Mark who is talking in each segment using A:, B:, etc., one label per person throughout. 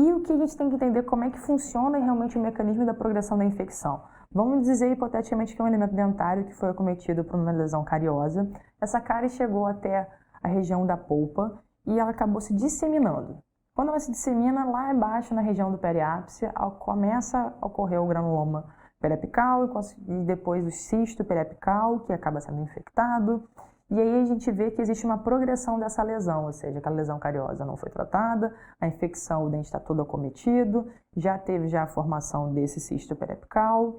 A: E o que a gente tem que entender como é que funciona realmente o mecanismo da progressão da infecção. Vamos dizer hipoteticamente que é um elemento dentário que foi acometido por uma lesão cariosa. Essa cárie chegou até a região da polpa e ela acabou se disseminando. Quando ela se dissemina, lá embaixo na região do periápice, começa a ocorrer o granuloma periapical e depois o cisto periapical, que acaba sendo infectado. E aí a gente vê que existe uma progressão dessa lesão, ou seja, aquela lesão cariosa não foi tratada, a infecção, o dente está todo acometido, já teve a formação desse cisto periapical.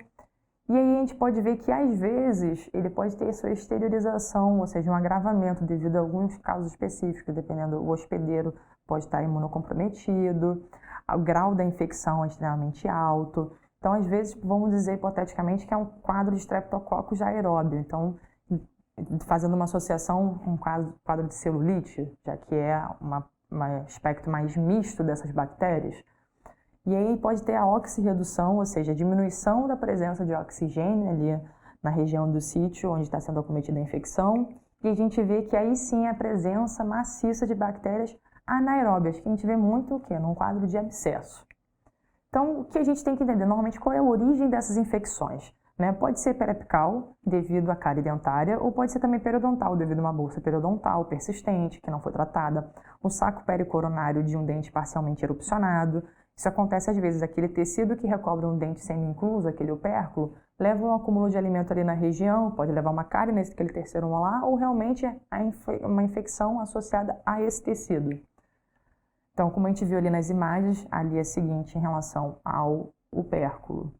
A: E aí a gente pode ver que, às vezes, ele pode ter sua exteriorização, ou seja, um agravamento devido a alguns casos específicos, dependendo do hospedeiro pode estar imunocomprometido, o grau da infecção é extremamente alto. Então, às vezes, vamos dizer hipoteticamente que é um quadro de Streptococcus aeróbio. Então, fazendo uma associação com um quadro de celulite, já que é um aspecto mais misto dessas bactérias. E aí pode ter a oxirredução, ou seja, a diminuição da presença de oxigênio ali na região do sítio onde está sendo acometida a infecção. E a gente vê que aí sim a presença maciça de bactérias anaeróbias, que a gente vê muito o quê? Num quadro de abscesso. Então, o que a gente tem que entender normalmente qual é a origem dessas infecções? Né? Pode ser periapical, devido à cárie dentária, ou pode ser também periodontal, devido a uma bolsa periodontal persistente, que não foi tratada, um saco pericoronário de um dente parcialmente erupcionado. Isso acontece às vezes, aquele tecido que recobre um dente semi-incluso, aquele opérculo, leva um acúmulo de alimento ali na região, pode levar uma cárie naquele terceiro molar, ou realmente uma infecção associada a esse tecido. Então, como a gente viu ali nas imagens, ali é a seguinte em relação ao opérculo.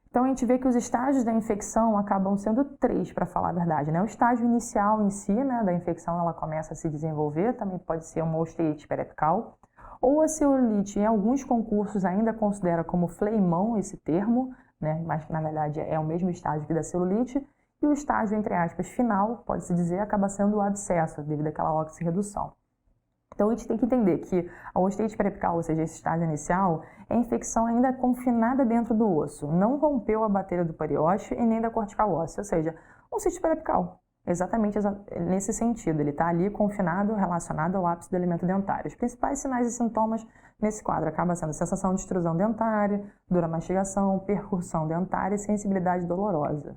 A: Então, a gente vê que os estágios da infecção acabam sendo 3, para falar a verdade, né? O estágio inicial em si, né, da infecção, ela começa a se desenvolver, também pode ser uma osteite periapical, ou a celulite, em alguns concursos ainda considera como fleimão esse termo, né? Mas que na verdade é o mesmo estágio que da celulite, e o estágio, entre aspas, final, pode-se dizer, acaba sendo o abscesso, devido àquela oxirredução. Então, a gente tem que entender que a osteite periapical, ou seja, esse estágio inicial, é a infecção ainda confinada dentro do osso, não rompeu a bateria do periósteo e nem da cortical óssea, ou seja, um cisto periapical. Exatamente nesse sentido, ele está ali confinado, relacionado ao ápice do elemento dentário. Os principais sinais e sintomas nesse quadro acabam sendo sensação de extrusão dentária, dura mastigação, percussão dentária e sensibilidade dolorosa,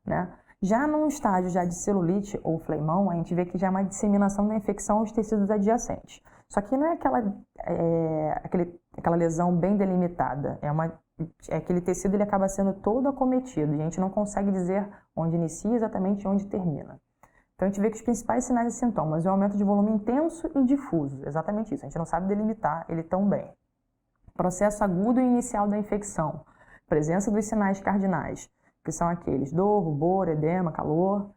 A: né? Já num estágio de celulite ou fleimão, a gente vê que já é uma disseminação da infecção aos tecidos adjacentes. Só que não é aquela lesão bem delimitada, é aquele tecido, ele acaba sendo todo acometido e a gente não consegue dizer onde inicia exatamente onde termina. Então a gente vê que os principais sinais e sintomas é o aumento de volume intenso e difuso, exatamente isso, a gente não sabe delimitar ele tão bem. Processo agudo e inicial da infecção, presença dos sinais cardinais, que são aqueles dor, rubor, edema, calor.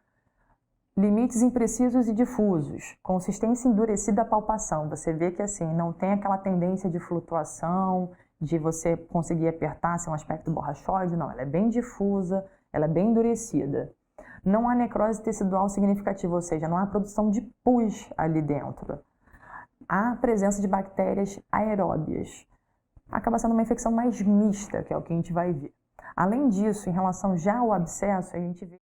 A: Limites imprecisos e difusos, consistência endurecida à palpação. Você vê que assim, não tem aquela tendência de flutuação, de você conseguir apertar, ser um aspecto borrachoide, não. Ela é bem difusa, ela é bem endurecida. Não há necrose tecidual significativa, ou seja, não há produção de pus ali dentro. Há presença de bactérias aeróbias. Acaba sendo uma infecção mais mista, que é o que a gente vai ver. Além disso, em relação já ao abscesso, a gente vê